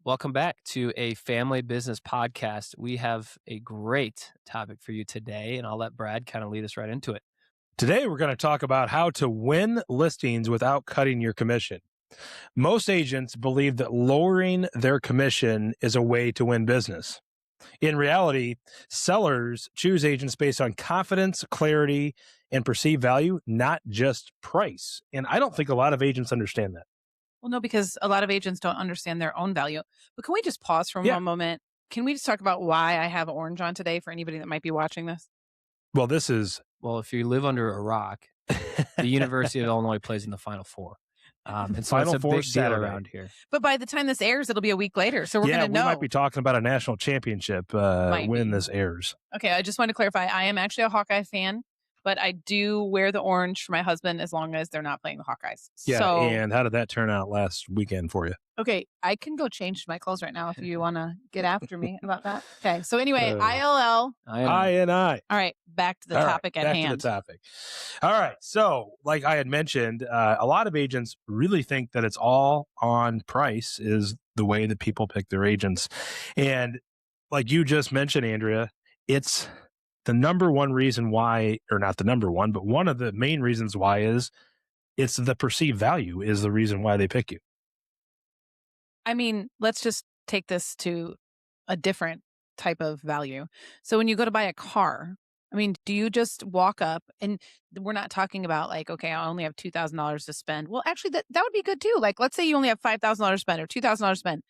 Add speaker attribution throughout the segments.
Speaker 1: Welcome back to a family business podcast. We have a great topic for you today, and I'll let Brad kind of lead us right into it.
Speaker 2: Today, we're going to talk about how to win listings without cutting your commission. Most agents believe that lowering their commission is a way to win business. In reality, sellers choose agents based on confidence, clarity, and perceived value, not just price. And I don't think a lot of agents understand that.
Speaker 3: Well, no, because a lot of agents don't understand their own value. But can we just pause for one moment? Can we just talk about why I have orange on today for anybody that might be watching this?
Speaker 2: Well,
Speaker 1: if you live under a rock, the University of Illinois plays in the Final Four. And so
Speaker 2: Final
Speaker 1: it's a
Speaker 2: Four
Speaker 1: big deal
Speaker 2: Saturday
Speaker 1: around here.
Speaker 3: But by the time this airs, it'll be a week later. So we're going to know.
Speaker 2: We might be talking about a national championship when this airs.
Speaker 3: Okay, I just want to clarify. I am actually a Hawkeye fan, but I do wear the orange for my husband as long as they're not playing the Hawkeyes.
Speaker 2: Yeah, and how did that turn out last weekend for you?
Speaker 3: Okay, I can go change my clothes right now if you want to get after me about that. Okay, so anyway, ILL.
Speaker 2: I.
Speaker 3: All right, back to the topic at hand.
Speaker 2: Back to the topic. All right, so like I had mentioned, a lot of agents really think that it's all on price is the way that people pick their agents. And like you just mentioned, Andrea, it's the number one reason why, or not the number one, but one of the main reasons why is it's the perceived value is the reason why they pick you.
Speaker 3: I mean, let's just take this to a different type of value. So when you go to buy a car, I mean, do you just walk up and we're not talking about like, okay, I only have $2,000 to spend. Well, actually that would be good too. Like, let's say you only have $5,000 to spend or $2,000 to spend.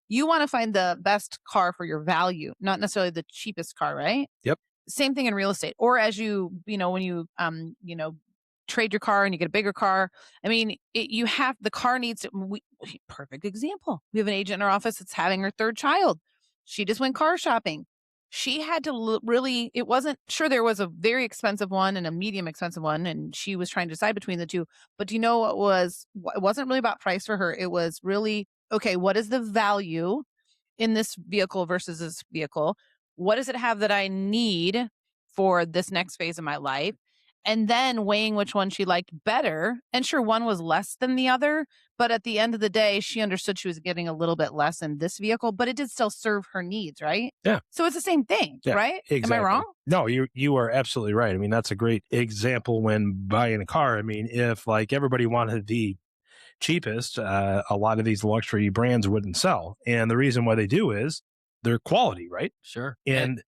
Speaker 3: You want to find the best car for your value, not necessarily the cheapest car, right?
Speaker 2: Yep.
Speaker 3: Same thing in real estate. Or as when you trade your car and you get a bigger car. I mean, the car needs to, perfect example. We have an agent in our office that's having her third child. She just went car shopping. She had to it wasn't sure there was a very expensive one and a medium expensive one. And she was trying to decide between the two. But do you know it wasn't really about price for her. It was really, okay, what is the value in this vehicle versus this vehicle? What does it have that I need for this next phase of my life? And then weighing which one she liked better. And sure, one was less than the other. But at the end of the day, she understood she was getting a little bit less in this vehicle, but it did still serve her needs, right?
Speaker 2: Yeah.
Speaker 3: So it's the same thing, right?
Speaker 2: Exactly.
Speaker 3: Am I wrong?
Speaker 2: No, you are absolutely right. I mean, that's a great example when buying a car. I mean, if like everybody wanted the cheapest, a lot of these luxury brands wouldn't sell. And the reason why they do is their quality, right?
Speaker 1: Sure.
Speaker 2: And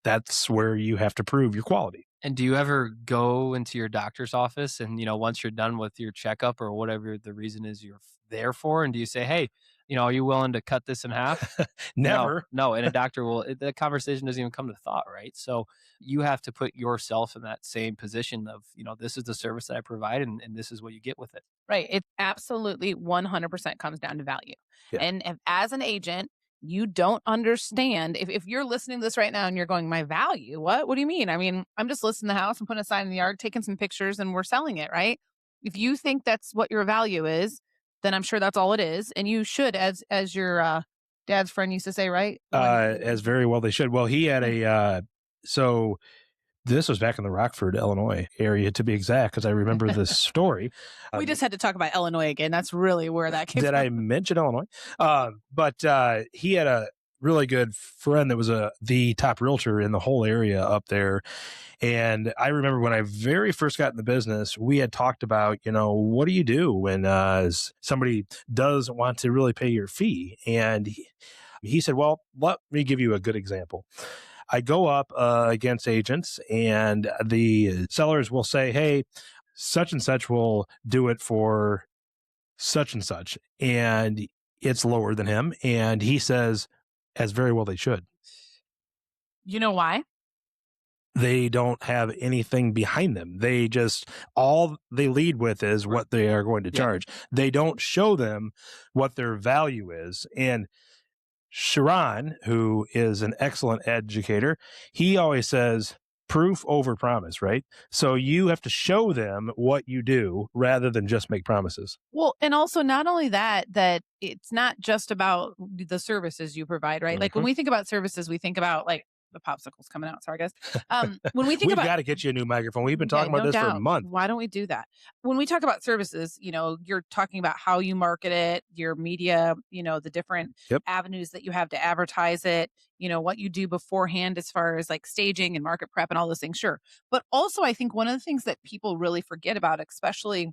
Speaker 2: that's where you have to prove your quality.
Speaker 1: And do you ever go into your doctor's office and, once you're done with your checkup or whatever the reason is you're there for, and do you say, hey, are you willing to cut this in half?
Speaker 2: Never.
Speaker 1: No. And a doctor the conversation doesn't even come to thought, right? So you have to put yourself in that same position of, this is the service that I provide and this is what you get with it.
Speaker 3: Right. It absolutely 100% comes down to value. Yeah. And if, as an agent, you don't understand. If you're listening to this right now and you're going, my value, what do you mean? I mean, I'm just listing the house and putting a sign in the yard, taking some pictures and we're selling it, right? If you think that's what your value is, then I'm sure that's all it is. And you should, as your dad's friend used to say, right?
Speaker 2: As very well they should. Well, he had so this was back in the Rockford, Illinois area, to be exact, because I remember this story.
Speaker 3: We just had to talk about Illinois again. That's really where that came from.
Speaker 2: Did I mention Illinois? But he had a really good friend that was the top realtor in the whole area up there. And I remember when I very first got in the business, we had talked about, what do you do when somebody does want to really pay your fee? And he said, well, let me give you a good example. I go up against agents and the sellers will say, hey, such and such will do it for such and such. And it's lower than him. And he says, as very well they should.
Speaker 3: You know why?
Speaker 2: They don't have anything behind them. They just, all they lead with is what they are going to charge. They don't show them what their value is. And Sharon, who is an excellent educator, he always says proof over promise, right? So you have to show them what you do rather than just make promises.
Speaker 3: Well, and also not only that it's not just about the services you provide, right? Mm-hmm. Like when we think about services, we think about like the popsicle's coming out. Sorry, guys. When we think
Speaker 2: We've
Speaker 3: about,
Speaker 2: got to get you a new microphone. We've been
Speaker 3: yeah,
Speaker 2: talking about
Speaker 3: no
Speaker 2: this for a
Speaker 3: doubt.
Speaker 2: month.
Speaker 3: Why don't we do that? When we talk about services, you're talking about how you market it, your media, the different
Speaker 2: Yep.
Speaker 3: avenues that you have to advertise it, what you do beforehand as far as like staging and market prep and all those things. Sure. But also, I think one of the things that people really forget about, especially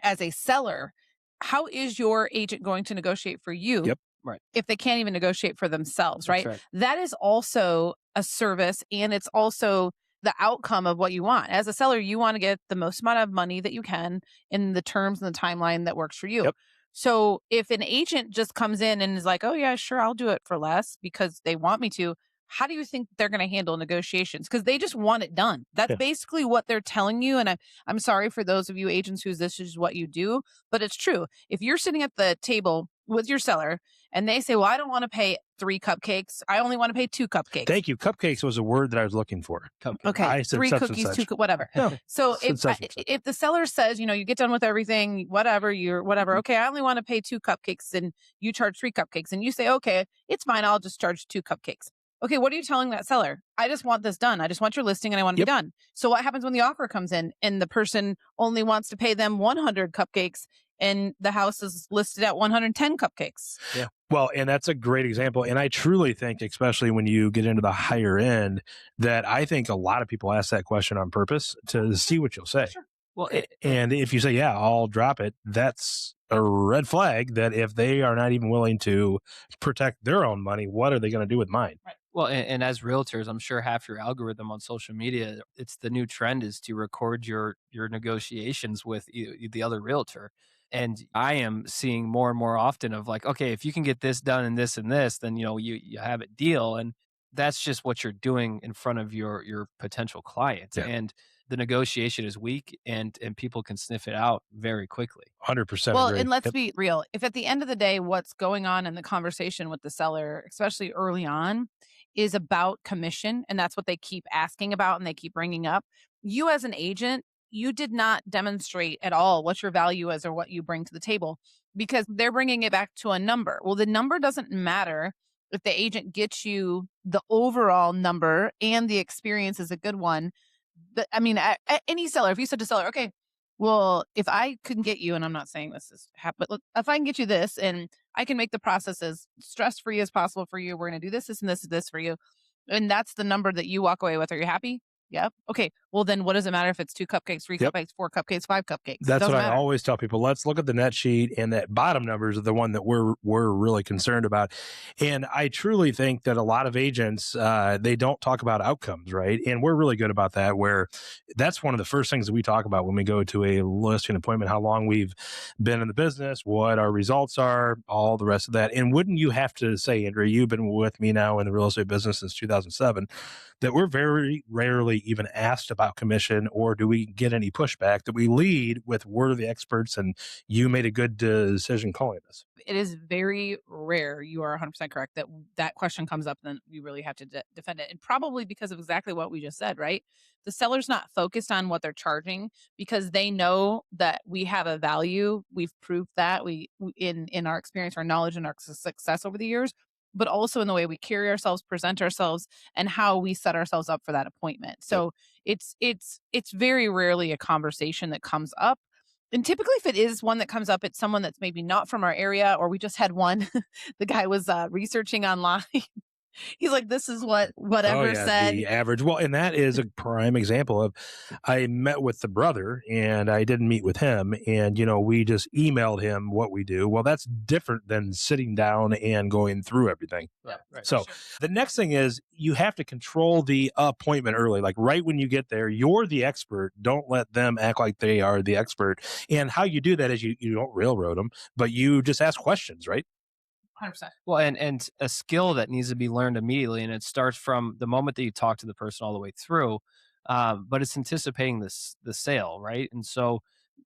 Speaker 3: as a seller, how is your agent going to negotiate for you?
Speaker 2: Yep.
Speaker 1: Right.
Speaker 3: If they can't even negotiate for themselves, right?
Speaker 1: That's right.
Speaker 3: That is also a service, and it's also the outcome of what you want. As a seller, you want to get the most amount of money that you can in the terms and the timeline that works for you.
Speaker 2: Yep.
Speaker 3: So if an agent just comes in and is like, oh, yeah, sure, I'll do it for less because they want me to, how do you think they're going to handle negotiations? Because they just want it done. That's basically what they're telling you. And I'm sorry for those of you agents who this is what you do, but it's true. If you're sitting at the table with your seller and they say, well, I don't want to pay 3 cupcakes. I only want to pay 2 cupcakes.
Speaker 2: Thank you. Cupcakes was a word that I was looking for.
Speaker 1: Cupcake.
Speaker 3: Okay.
Speaker 2: I said
Speaker 3: 3
Speaker 2: such and
Speaker 3: cookies,
Speaker 2: such.
Speaker 3: 2, whatever.
Speaker 2: No,
Speaker 3: So
Speaker 2: said such and such.
Speaker 3: if the seller says, you get done with everything, whatever, okay, I only want to pay 2 cupcakes and you charge 3 cupcakes and you say, okay, it's fine. I'll just charge 2 cupcakes. Okay, what are you telling that seller? I just want this done. I just want your listing and I want to be done. So what happens when the offer comes in and the person only wants to pay them 100 cupcakes and the house is listed at 110 cupcakes?
Speaker 2: Yeah. Well, and that's a great example. And I truly think, especially when you get into the higher end, that I think a lot of people ask that question on purpose to see what you'll say.
Speaker 3: Sure.
Speaker 1: Well,
Speaker 2: And if you say, yeah, I'll drop it, that's a red flag that if they are not even willing to protect their own money, what are they going to do with mine?
Speaker 3: Right.
Speaker 1: Well, and as realtors, I'm sure half your algorithm on social media, it's the new trend is to record your negotiations with the other realtor. And I am seeing more and more often of like, okay, if you can get this done and this, then you have a deal. And that's just what you're doing in front of your potential clients.
Speaker 2: Yeah.
Speaker 1: And the negotiation is weak and people can sniff it out very quickly.
Speaker 2: 100%
Speaker 3: Well,
Speaker 2: agree.
Speaker 3: and let's be real. If at the end of the day, what's going on in the conversation with the seller, especially early on, is about commission, and that's what they keep asking about and they keep bringing up, you as an agent, you did not demonstrate at all what your value is or what you bring to the table because they're bringing it back to a number. Well, the number doesn't matter if the agent gets you the overall number and the experience is a good one. Any seller, if you said to seller, okay, well, if I can get you, and I'm not saying this is happen, but if I can get you this and I can make the process as stress-free as possible for you, we're going to do this, this, and this for you. And that's the number that you walk away with. Are you happy? Yep. Okay. Well, then what does it matter if it's 2 cupcakes, 3 cupcakes, 4 cupcakes, 5 cupcakes?
Speaker 2: That's what I always tell people. Let's look at the net sheet, and that bottom numbers are the one that we're really concerned about. And I truly think that a lot of agents, they don't talk about outcomes, right? And we're really good about that, where that's one of the first things that we talk about when we go to a listing appointment, how long we've been in the business, what our results are, all the rest of that. And wouldn't you have to say, Andrea, you've been with me now in the real estate business since 2007, that we're very rarely even asked about commission, or do we get any pushback, that we lead with word of the experts and you made a good decision calling this.
Speaker 3: It is very rare. You are 100% correct that question comes up, then you really have to defend it. And probably because of exactly what we just said, right? The seller's not focused on what they're charging because they know that we have a value. We've proved that in our experience, our knowledge, and our success over the years, but also in the way we carry ourselves, present ourselves, and how we set ourselves up for that appointment. So it's very rarely a conversation that comes up. And typically, if it is one that comes up, it's someone that's maybe not from our area, or we just had one. The guy was researching online. He's like, this is whatever said.
Speaker 2: The average. Well, and that is a prime example of, I met with the brother and I didn't meet with him. And, we just emailed him what we do. Well, that's different than sitting down and going through everything.
Speaker 1: Yeah, right.
Speaker 2: So the next thing is you have to control the appointment early. Like right when you get there, you're the expert. Don't let them act like they are the expert. And how you do that is you don't railroad them, but you just ask questions, right?
Speaker 3: 100%.
Speaker 1: Well, and a skill that needs to be learned immediately, and it starts from the moment that you talk to the person all the way through. But it's anticipating the sale, right? And so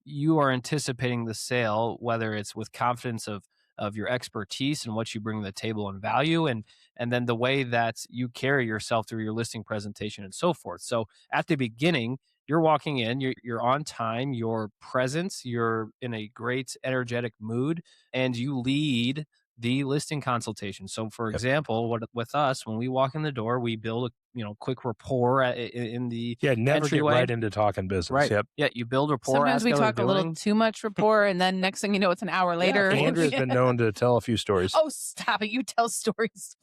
Speaker 1: you are anticipating the sale, whether it's with confidence of your expertise and what you bring to the table and value, and then the way that you carry yourself through your listing presentation and so forth. So at the beginning, you're walking in, you're on time, you're present, you're in a great energetic mood, and you lead the listing consultation. So, for
Speaker 2: Yep.
Speaker 1: example, with us, when we walk in the door, we build a quick rapport in the
Speaker 2: Yeah, never get
Speaker 1: entryway.
Speaker 2: right into talking business.
Speaker 1: Right.
Speaker 2: Yep.
Speaker 1: Yeah, you build rapport,
Speaker 3: Sometimes
Speaker 1: ask
Speaker 3: we
Speaker 1: how they're
Speaker 3: talk a little
Speaker 1: doing.
Speaker 3: too much rapport, and then next thing you know, it's an hour later.
Speaker 1: totally.
Speaker 2: Andrea's been known to tell a few stories.
Speaker 3: Oh, stop it! You tell stories.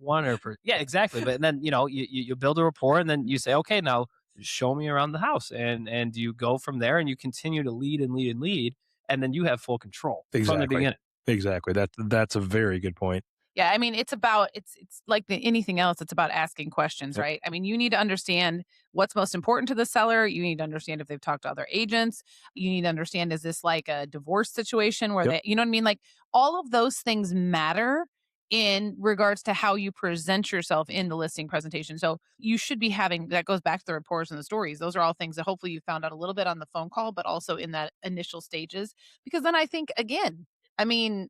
Speaker 1: 100%. Yeah, exactly. But then you build a rapport, and then you say, okay, now show me around the house, and you go from there, and you continue to lead and lead and lead, and then you have full control from the
Speaker 2: Exactly.
Speaker 1: beginning.
Speaker 2: Exactly. That's a very good point.
Speaker 3: Yeah, I mean, it's like anything else. It's about asking questions,
Speaker 2: Yep.
Speaker 3: right? I mean, you need to understand what's most important to the seller. You need to understand if they've talked to other agents. You need to understand, is this like a divorce situation where
Speaker 2: Yep.
Speaker 3: they, you know what I mean? Like all of those things matter in regards to how you present yourself in the listing presentation. So you should be having, that goes back to the reports and the stories. Those are all things that hopefully you found out a little bit on the phone call, but also in that initial stages. Because then I think, again, I mean,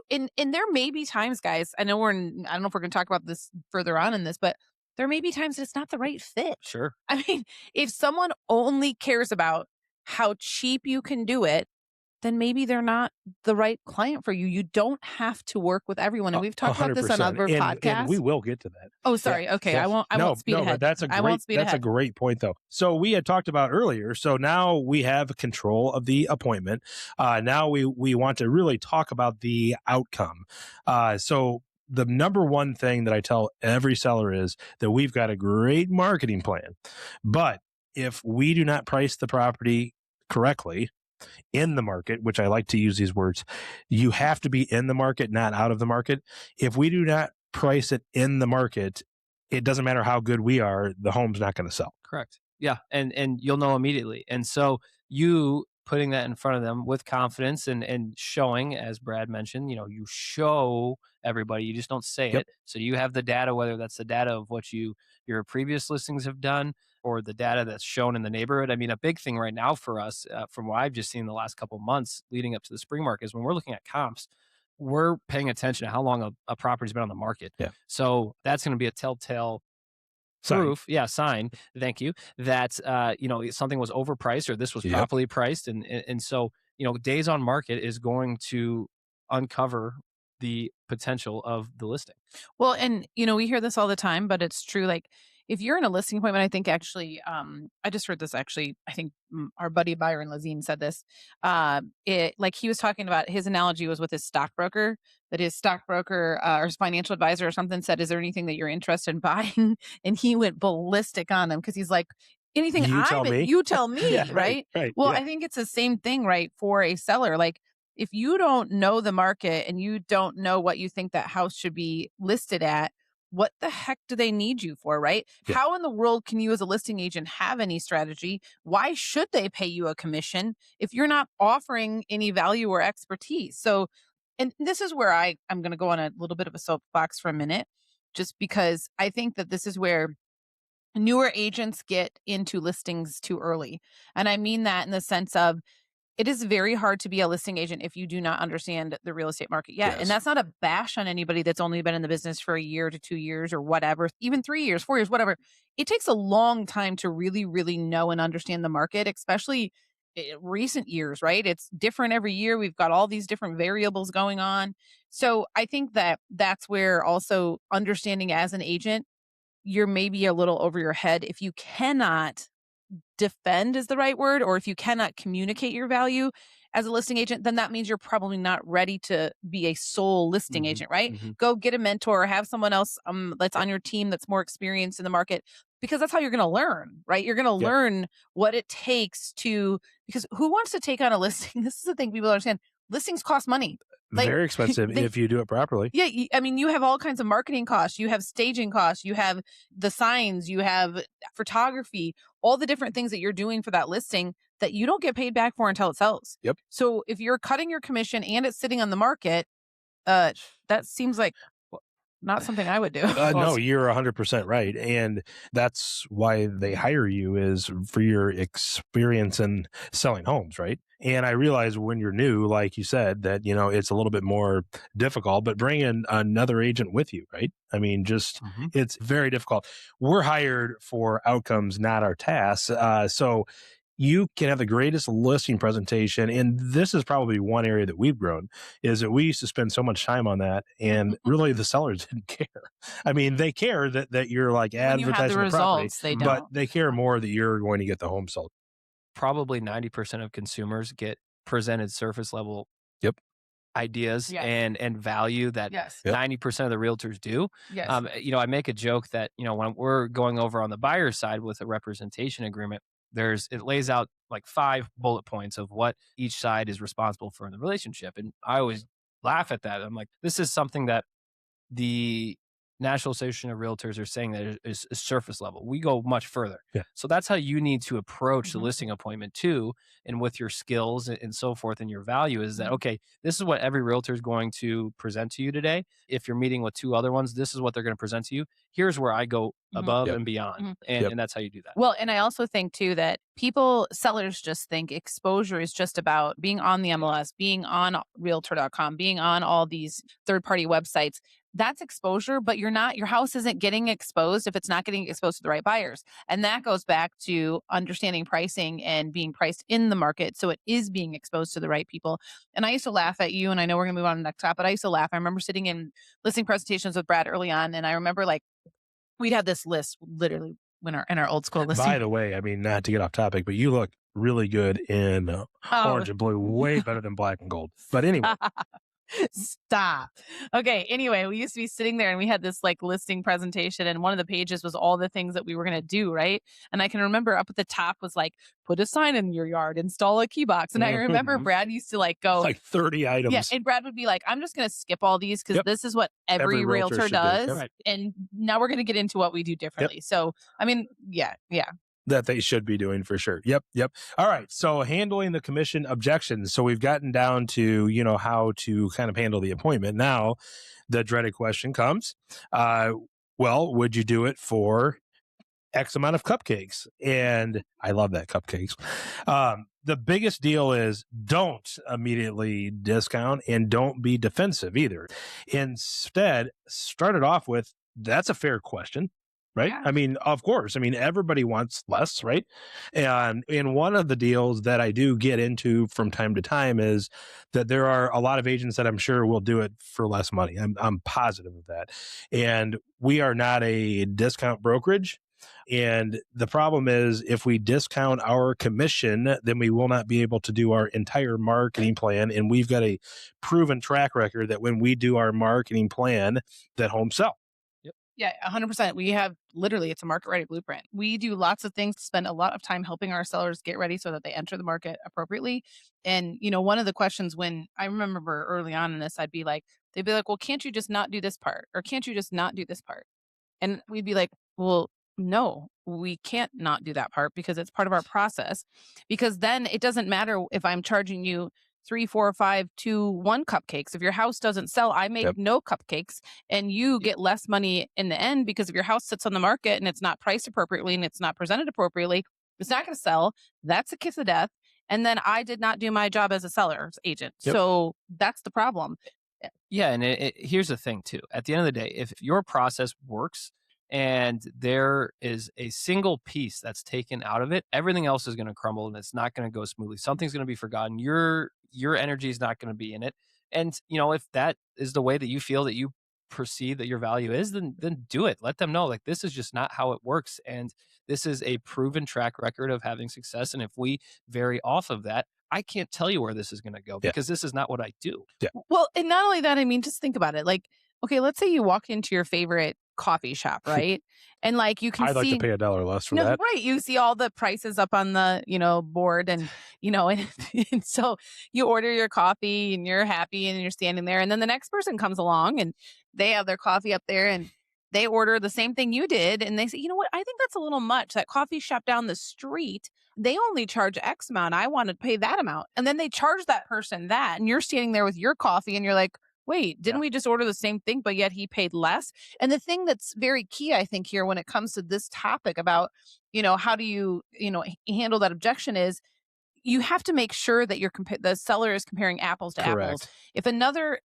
Speaker 3: and there may be times, guys. I don't know if we're going to talk about this further on in this, but there may be times that it's not the right fit.
Speaker 1: Sure.
Speaker 3: I mean, if someone only cares about how cheap you can do it, then maybe they're not the right client for you. You don't have to work with everyone. And we've talked about this on
Speaker 2: 100%.
Speaker 3: other podcasts.
Speaker 2: And we will get to that.
Speaker 3: Oh, sorry.
Speaker 2: Yeah,
Speaker 3: Okay.
Speaker 2: yeah.
Speaker 3: I won't speed ahead.
Speaker 2: But that's
Speaker 3: I won't speed
Speaker 2: a
Speaker 3: ahead.
Speaker 2: great point though. So we had talked about earlier. So now we have control of the appointment. Now we want to really talk about the outcome. So the number one thing that I tell every seller is that we've got a great marketing plan, but if we do not price the property correctly in the market, which I like to use these words, you have to be in the market, not out of the market. If we do not price it in the market, it doesn't matter how good we are, the home's not going to sell.
Speaker 1: Correct. Yeah, and you'll know immediately. And so you putting that in front of them with confidence and showing, as Brad mentioned, you show everybody. You just don't say
Speaker 2: Yep.
Speaker 1: it. So you have the data, whether that's the data of what your previous listings have done or the data that's shown in the neighborhood. I mean, a big thing right now for us, from what I've just seen the last couple of months leading up to the spring market, is when we're looking at comps, we're paying attention to how long a property's been on the market.
Speaker 2: Yeah.
Speaker 1: So that's going to be a telltale proof, sign, thank you, that something was overpriced or this was properly priced, and so days on market is going to uncover the potential of the listing.
Speaker 3: Well, and we hear this all the time, but it's true. Like if you're in a listing appointment, I think actually, I just heard this actually. I think our buddy Byron Lazine said this. Like he was talking about, his analogy was with his stockbroker, that his stockbroker or his financial advisor or something said, "Is there anything that you're interested in buying?" And he went ballistic on him because he's like, "Anything
Speaker 2: you tell me,
Speaker 3: yeah, right?"
Speaker 2: Right.
Speaker 3: Well,
Speaker 2: yeah.
Speaker 3: I think it's the same thing, right, for a seller. Like if you don't know the market and you don't know what you think that house should be listed at, what the heck do they need you for, right?
Speaker 2: Yeah.
Speaker 3: How in the world can you as a listing agent have any strategy? Why should they pay you a commission if you're not offering any value or expertise? So, and this is where I'm going to go on a little bit of a soapbox for a minute, just because I think that this is where newer agents get into listings too early. And I mean that in the sense of, it is very hard to be a listing agent if you do not understand the real estate market yet.
Speaker 2: Yes.
Speaker 3: And that's not a bash on anybody that's only been in the business for a year to 2 years or whatever, even 3 years, 4 years, whatever. It takes a long time to really, really know and understand the market, especially recent years, right? It's different every year. We've got all these different variables going on. So I think that that's where also understanding as an agent, you're maybe a little over your head if you cannot defend is the right word, or if you cannot communicate your value as a listing agent, then that means you're probably not ready to be a sole listing agent, right?
Speaker 1: Mm-hmm.
Speaker 3: Go get a mentor or have someone else that's on your team that's more experienced in the market, because that's how you're going to learn, right? You're going to learn what it takes to, because who wants to take on a listing? This is the thing people understand. Listings cost money. Like,
Speaker 2: very expensive if you do it properly.
Speaker 3: Yeah, I mean, you have all kinds of marketing costs. You have staging costs. You have the signs. You have photography. All the different things that you're doing for that listing that you don't get paid back for until it sells.
Speaker 2: Yep.
Speaker 3: So if you're cutting your commission and it's sitting on the market, that seems like not something I would do.
Speaker 2: No, you're 100% right. And that's why they hire you, is for your experience in selling homes, right? And I realize when you're new, like you said, that, it's a little bit more difficult, but bring in another agent with you, right? I mean, it's very difficult. We're hired for outcomes, not our tasks. So you can have the greatest listing presentation. And this is probably one area that we've grown, is that we used to spend so much time on that. And really the sellers didn't care. I mean, they care that you're like
Speaker 3: When you have the
Speaker 2: advertising the property,
Speaker 3: results, they
Speaker 2: but
Speaker 3: don't.
Speaker 2: they care more that you're going to get the home sold.
Speaker 1: Probably 90% of consumers get presented surface level
Speaker 2: Yep.
Speaker 1: ideas
Speaker 3: Yes.
Speaker 1: and value that
Speaker 3: Yes.
Speaker 2: Yep.
Speaker 1: 90% of the realtors do.
Speaker 3: Yes.
Speaker 1: I make a joke that, when we're going over on the buyer side with a representation agreement, it lays out like 5 bullet points of what each side is responsible for in the relationship. And I always laugh at that. I'm like, this is something that the National Association of Realtors are saying that is surface level. We go much further.
Speaker 2: Yeah.
Speaker 1: So that's how you need to approach the
Speaker 3: Mhm.
Speaker 1: listing appointment too. And with your skills and so forth and your value is that,
Speaker 3: Mhm.
Speaker 1: okay, this is what every realtor is going to present to you today. If you're meeting with 2 other ones, this is what they're going to present to you. Here's where I go
Speaker 3: Mhm.
Speaker 1: above
Speaker 2: Yep.
Speaker 1: and beyond.
Speaker 3: Mhm.
Speaker 1: And,
Speaker 2: Yep.
Speaker 1: and that's how you do that.
Speaker 3: Well, and I also think too that sellers just think exposure is just about being on the MLS, being on realtor.com, being on all these third-party websites. That's exposure, but your house isn't getting exposed if it's not getting exposed to the right buyers. And that goes back to understanding pricing and being priced in the market. So it is being exposed to the right people. And I used to laugh at you, and I know we're going to move on to the next topic, but I used to laugh. I remember sitting in listing presentations with Brad early on, and I remember like we'd have this list literally in our old school listing.
Speaker 2: By the way, I mean, not to get off topic, but you look really good in orange and blue, way better than black and gold. But anyway.
Speaker 3: Stop. Okay. Anyway, we used to be sitting there and we had this like listing presentation, and one of the pages was all the things that we were going to do. Right. And I can remember up at the top was like, put a sign in your yard, install a key box. And I remember Brad used to like go
Speaker 2: like 30 items.
Speaker 3: Yeah. And Brad would be like, I'm just going to skip all these because
Speaker 2: Yep.
Speaker 3: this is what every
Speaker 2: realtor
Speaker 3: realtor
Speaker 2: should do.
Speaker 3: does.
Speaker 2: Yep.
Speaker 3: And now we're going to get into what we do differently. So, I mean, yeah.
Speaker 2: That they should be doing for sure. Yep. All right. So handling the commission objections. So we've gotten down to, how to kind of handle the appointment. Now the dreaded question comes, well, would you do it for X amount of cupcakes? And I love that, cupcakes. The biggest deal is don't immediately discount and don't be defensive either. Instead, start it off with, that's a fair question. Right.
Speaker 3: Yeah.
Speaker 2: I mean, of course. I mean, everybody wants less. Right. And one of the deals that I do get into from time to time is that there are a lot of agents that I'm sure will do it for less money. I'm positive of that. And we are not a discount brokerage. And the problem is, if we discount our commission, then we will not be able to do our entire marketing plan. And we've got a proven track record that when we do our marketing plan, that homes sell.
Speaker 3: Yeah, 100%. We have literally, it's a market ready blueprint. We do lots of things, spend a lot of time helping our sellers get ready so that they enter the market appropriately. And, one of the questions when I remember early on in this, they'd be like, well, can't you just not do this part? Or can't you just not do this part? And we'd be like, well, no, we can't not do that part because it's part of our process. Because then it doesn't matter if I'm charging you 3, 4, 5, 2, 1 cupcakes. If your house doesn't sell, I make no cupcakes, and you get less money in the end because if your house sits on the market and it's not priced appropriately and it's not presented appropriately, it's not going to sell. That's a kiss of death. And then I did not do my job as a seller's agent. So that's the problem.
Speaker 1: Yeah. And here's the thing too. At the end of the day, if your process works and there is a single piece that's taken out of it, everything else is going to crumble and it's not going to go smoothly. Something's going to be forgotten. Your energy is not going to be in it. And, if that is the way that you feel that you perceive that your value is, then do it. Let them know, like, this is just not how it works. And this is a proven track record of having success. And if we vary off of that, I can't tell you where this is going to go because this is not what I do.
Speaker 2: Yeah.
Speaker 3: Well, and not only that, I mean, just think about it. Like, okay, let's say you walk into your favorite coffee shop, right? And like you can
Speaker 2: I'd like to pay $1 less for that.
Speaker 3: Right. You see all the prices up on the, board and, and so you order your coffee and you're happy and you're standing there. And then the next person comes along and they have their coffee up there and they order the same thing you did. And they say, you know what? I think that's a little much. That coffee shop down the street, they only charge X amount. I want to pay that amount. And then they charge that person that. And you're standing there with your coffee and you're like, wait, didn't we just order the same thing, but yet he paid less? And the thing that's very key, I think, here when it comes to this topic about, how do you, handle that objection is you have to make sure that the seller is comparing apples to apples. If another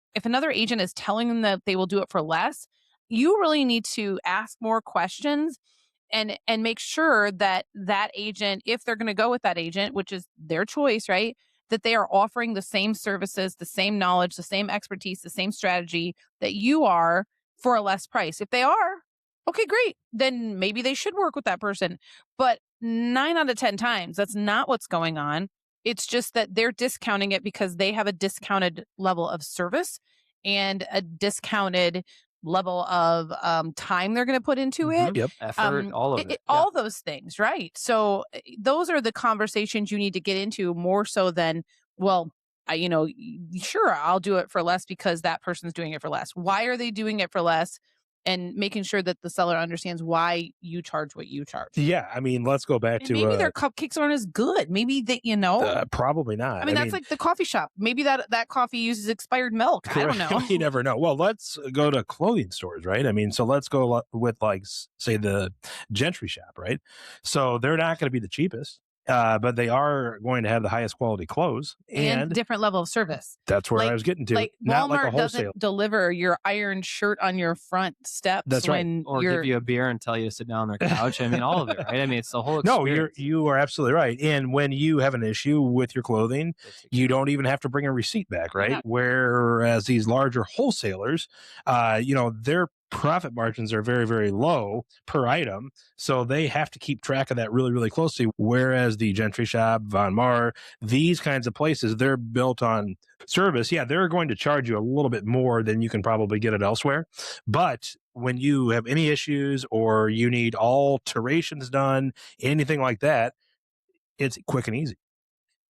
Speaker 3: agent is telling them that they will do it for less, you really need to ask more questions and make sure that that agent, if they're going to go with that agent, which is their choice, right, that they are offering the same services, the same knowledge, the same expertise, the same strategy that you are for a less price. If they are, okay, great. Then maybe they should work with that person. But 9 out of 10 times, that's not what's going on. It's just that they're discounting it because they have a discounted level of service and a discounted level of time they're going to put into it.
Speaker 2: Yep.
Speaker 1: Effort, all of it.
Speaker 3: All those things, right? So those are the conversations you need to get into more so than, well, sure, I'll do it for less because that person's doing it for less. Why are they doing it for less? And making sure that the seller understands why you charge what you charge.
Speaker 2: Yeah, I mean, let's go back to
Speaker 3: maybe their cupcakes aren't as good. Maybe they,
Speaker 2: probably not.
Speaker 3: I mean, that's like the coffee shop. Maybe that coffee uses expired milk.
Speaker 2: Correct.
Speaker 3: I don't know.
Speaker 2: You never know. Well, let's go to clothing stores, right? I mean, so let's go with, like, say, the Gentry shop, right? So they're not going to be the cheapest, but they are going to have the highest quality clothes and
Speaker 3: different level of service.
Speaker 2: That's where I was getting to.
Speaker 3: Like
Speaker 2: not like a
Speaker 3: Walmart
Speaker 2: wholesale.
Speaker 3: doesn't deliver your iron shirt on your front steps.
Speaker 2: That's right.
Speaker 1: Or give you a beer and tell you to sit down on their couch. I mean, all of it, right? I mean, it's the whole experience.
Speaker 2: No, you are absolutely right. And when you have an issue with your clothing, you don't even have to bring a receipt back, right?
Speaker 3: Yeah.
Speaker 2: Whereas these larger wholesalers, their profit margins are very, very low per item. So they have to keep track of that really, really closely. Whereas the Gentry Shop, Von Maur, these kinds of places, they're built on service. Yeah, they're going to charge you a little bit more than you can probably get it elsewhere. But when you have any issues or you need alterations done, anything like that, it's quick and easy.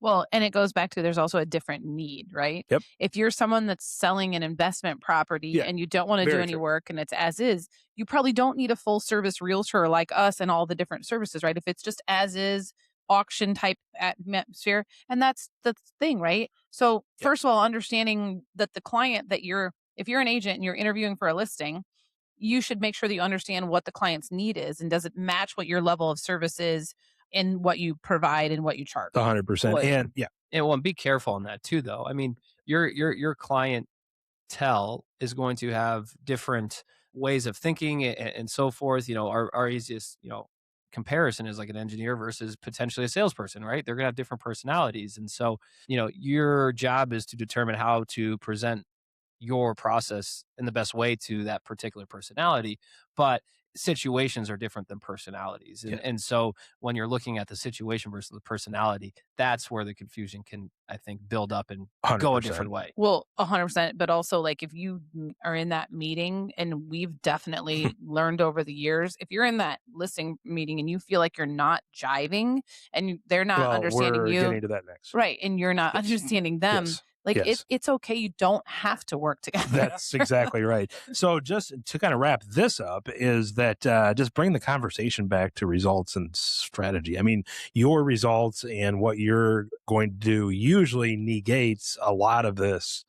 Speaker 3: Well, and it goes back to there's also a different need, right?
Speaker 2: Yep.
Speaker 3: If you're someone that's selling an investment property and you don't want to do any work and it's as is, you probably don't need a full service realtor like us and all the different services, right? If it's just as is, auction type atmosphere, and that's the thing, right? So first of all, understanding that the client that if you're an agent and you're interviewing for a listing, you should make sure that you understand what the client's need is and does it match what your level of service is and what you provide and what you charge.
Speaker 2: 100%.
Speaker 1: And be careful on that too, though. I mean, your clientele is going to have different ways of thinking and so forth. Our easiest, comparison is like an engineer versus potentially a salesperson, right? They're going to have different personalities. And so, your job is to determine how to present your process in the best way to that particular personality. But situations are different than personalities. And so when you're looking at the situation versus the personality, that's where the confusion can, I think, build up and
Speaker 2: 100%.
Speaker 1: Go a different way.
Speaker 3: Well, 100%. But also, like, if you are in that meeting, and we've definitely learned over the years, if you're in that listing meeting and you feel like you're not jiving and they're not understanding
Speaker 2: we're
Speaker 3: you,
Speaker 2: getting to that next.
Speaker 3: Right, and you're not understanding them, like it's okay. You don't have to work together.
Speaker 2: That's exactly right. So just to kind of wrap this up is that just bring the conversation back to results and strategy. I mean, your results and what you're going to do usually negates a lot of this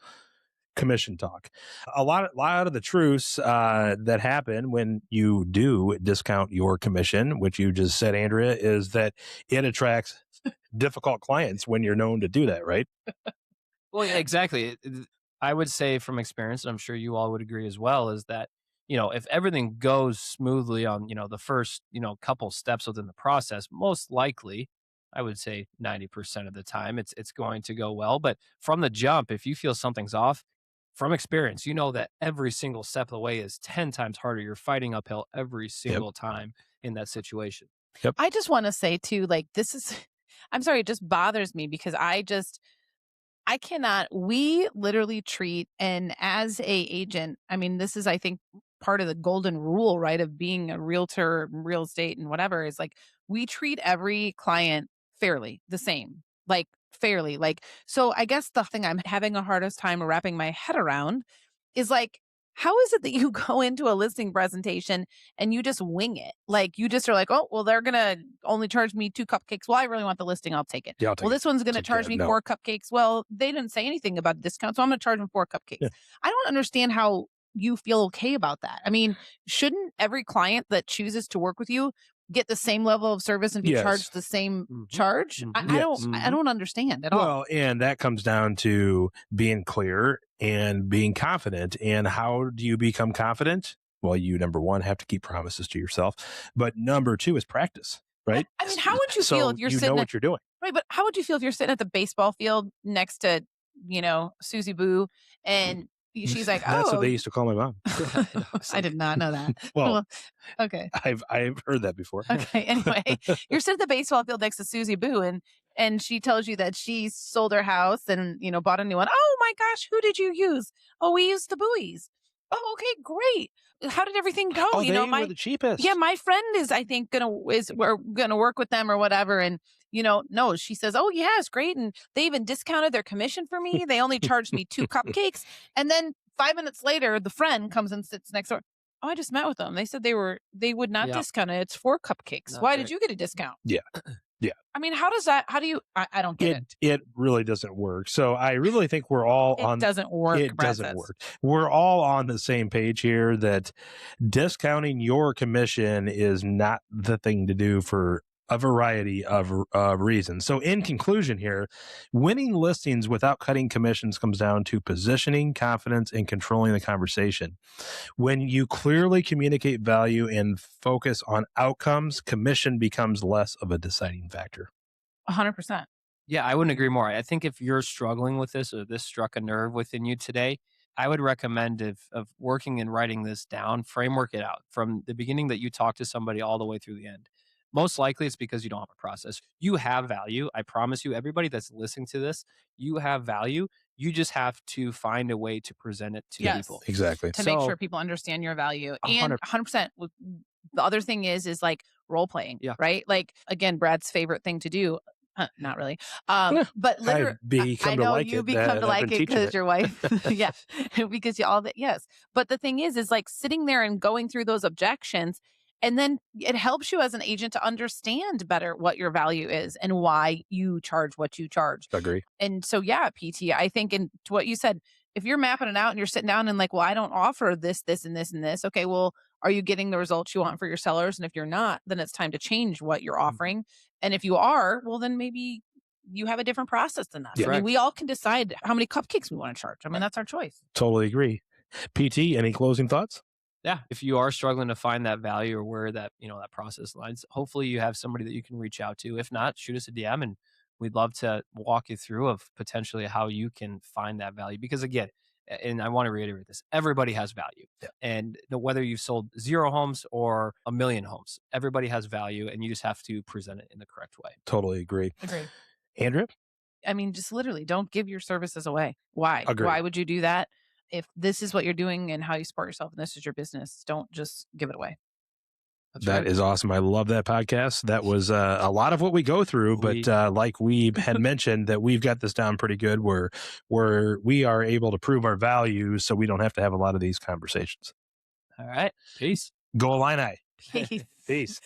Speaker 2: commission talk. A lot of the truths that happen when you do discount your commission, which you just said, Andrea, is that it attracts difficult clients when you're known to do that, right?
Speaker 1: Well, yeah, exactly. I would say from experience, and I'm sure you all would agree as well, is that, if everything goes smoothly on, the first, couple steps within the process, most likely, I would say 90% of the time, it's going to go well. But from the jump, if you feel something's off, from experience, that every single step of the way is 10 times harder. You're fighting uphill every single time in that situation.
Speaker 2: Yep.
Speaker 3: I just want to say too, like, I'm sorry, it just bothers me because I cannot, we literally treat, and as a agent, I mean, this is, I think, part of the golden rule, right, of being a realtor, real estate and whatever, is like, we treat every client fairly, the same, like fairly. Like, so I guess the thing I'm having a hardest time wrapping my head around is like, how is it that you go into a listing presentation and you just wing it? Like, you just are like, oh, well, they're going to only charge me 2 cupcakes. Well, I really want the listing. I'll take it.
Speaker 2: Yeah, I'll take
Speaker 3: well, this one's going to charge me 4 cupcakes. Well, they didn't say anything about a discount, so I'm going to charge them 4 cupcakes.
Speaker 2: Yeah.
Speaker 3: I don't understand how you feel okay about that. I mean, shouldn't every client that chooses to work with you get the same level of service and be charged the same charge? I don't understand at all.
Speaker 2: Well, and that comes down to being clear and being confident. And how do you become confident? Well, you, number one, have to keep promises to yourself. But number two is practice, right?
Speaker 3: I mean, how would you feel if you're
Speaker 2: you
Speaker 3: sitting
Speaker 2: know what you're doing.
Speaker 3: right, but how would you feel if you're sitting at the baseball field next to, Susie Boo, and she's like,
Speaker 2: That's what
Speaker 3: "Oh,"
Speaker 2: they used to call my mom.
Speaker 3: I did not know that.
Speaker 2: Well,
Speaker 3: okay.
Speaker 2: I've heard that before.
Speaker 3: Okay. Anyway, you're sitting at the baseball field next to Susie Boo, and she tells you that she sold her house and bought a new one. Oh my gosh, who did you use? Oh, we used the BOEYES. Oh, okay, great. How did everything go?
Speaker 2: Oh, they were the cheapest.
Speaker 3: Yeah, my friend is, I think, we're gonna work with them or whatever. And no, she says, oh yeah, it's great. And they even discounted their commission for me. They only charged me 2 cupcakes. And then 5 minutes later, the friend comes and sits next door. Oh, I just met with them. They said they would not discount it. It's 4 cupcakes. Why did you get a discount?
Speaker 2: Yeah. Yeah.
Speaker 3: I mean, how do you, I don't get it.
Speaker 2: It really doesn't work. So I really think we're all
Speaker 3: It doesn't work.
Speaker 2: It doesn't work. We're all on the same page here that discounting your commission is not the thing to do for a variety of reasons. So in conclusion here, winning listings without cutting commissions comes down to positioning, confidence, and controlling the conversation. When you clearly communicate value and focus on outcomes, commission becomes less of a deciding factor.
Speaker 3: 100%.
Speaker 1: Yeah, I wouldn't agree more. I think if you're struggling with this or this struck a nerve within you today, I would recommend of working and writing this down, framework it out from the beginning that you talk to somebody all the way through the end. Most likely it's because you don't have a process. You have value. I promise you, everybody that's listening to this, you have value. You just have to find a way to present it to people.
Speaker 2: Exactly.
Speaker 3: To make sure people understand your value. And 100%. The other thing is like role playing, right? Like, again, Brad's favorite thing to do. Not really. But literally, I know you become to like it because your wife, yeah, because you all that, yes. But the thing is like sitting there and going through those objections, and then it helps you as an agent to understand better what your value is and why you charge what you charge.
Speaker 2: Agree.
Speaker 3: And so, yeah, PT, I think, and to what you said, if you're mapping it out and you're sitting down and like, well, I don't offer this, this, and this, and this. Okay, well, are you getting the results you want for your sellers? And if you're not, then it's time to change what you're offering. And if you are, well, then maybe you have a different process than us.
Speaker 2: Yeah.
Speaker 3: I mean, we all can decide how many cupcakes we want to charge. I mean, that's our choice.
Speaker 2: Totally agree. PT, any closing thoughts?
Speaker 1: Yeah, if you are struggling to find that value or where that that process lies, hopefully you have somebody that you can reach out to. If not, shoot us a DM and we'd love to walk you through of potentially how you can find that value. Because again, and I want to reiterate this, everybody has value.
Speaker 2: Yeah.
Speaker 1: And whether you've sold 0 homes or 1 million homes, everybody has value and you just have to present it in the correct way.
Speaker 2: Totally agree.
Speaker 3: Agreed.
Speaker 2: Andrea?
Speaker 3: I mean, just literally don't give your services away. Why?
Speaker 2: Agreed.
Speaker 3: Why would you do that? If this is what you're doing and how you support yourself and this is your business, don't just give it away.
Speaker 2: That is awesome. I love that podcast. That was a lot of what we go through, but like we had mentioned, that we've got this down pretty good where we are able to prove our value so we don't have to have a lot of these conversations.
Speaker 1: All right. Peace.
Speaker 2: Go Illini.
Speaker 3: Peace.
Speaker 2: Peace.